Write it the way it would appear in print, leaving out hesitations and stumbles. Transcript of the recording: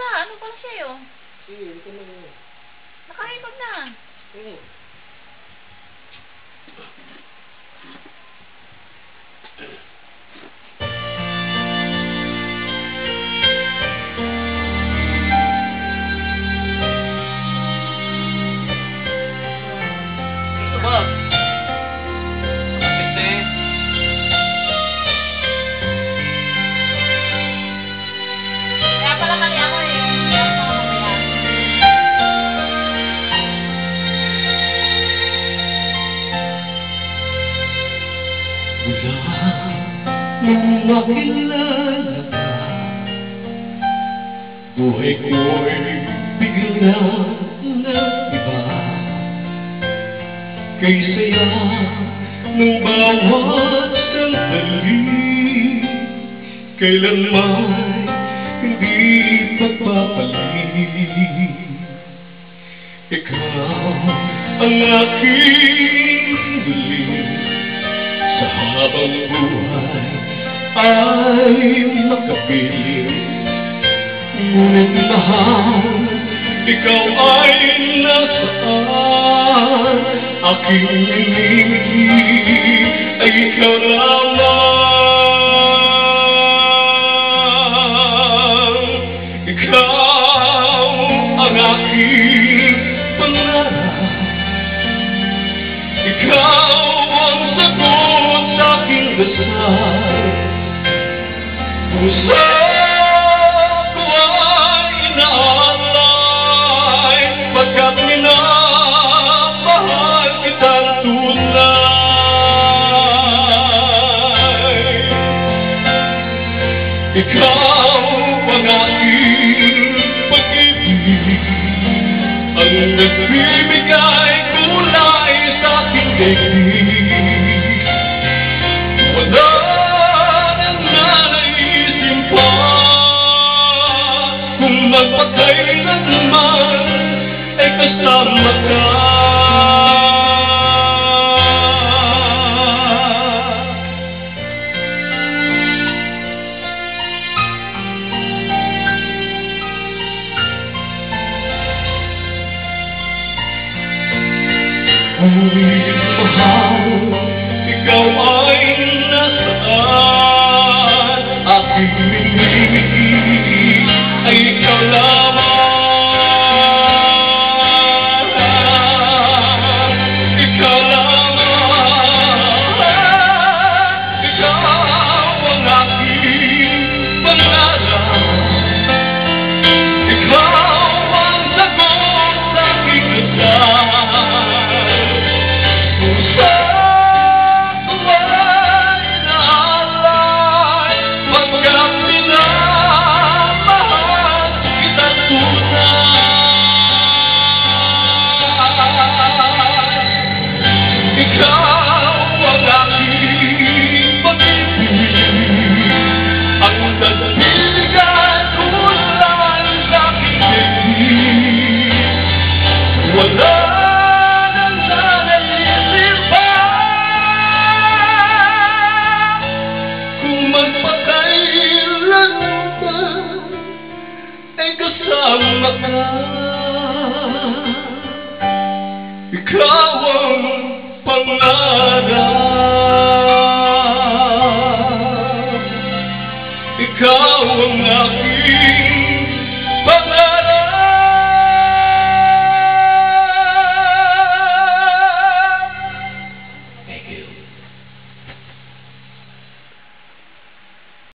Wala, ano pala siya yun? Sige, hindi ka na. Nakahipag na. Sige. Nung makilala ka, buhay ko'y bigla nag-iba. Kay saya ng bawat sandali, kailanman hindi pagpapalit. Ikaw ang aking hiling sa habang buhay ay makapiling. Ngunit mahal, ikaw ay nasaan? Aking hiling ay ikaw lamang. Ikaw ang aking pangarap. Ikaw ang sagot sa aking dasal. Puso ko ay inaalay, pagkat minamahal kitang tunay. Ikaw ang aking pag-ibig, ang nagbibigay kulay sa aking daigdig. Wala nang nanaisin pa kung magpakailanman ay kasama ka. Ngunit mahal, ikaw ay nasaan? Aking hiling ay ikaw lamang. Ikaw lamang. Ikaw ang aking pangarap. Ikaw ang sagot sa aking dasal. Ikaw ang pangarap. Ikaw ang aking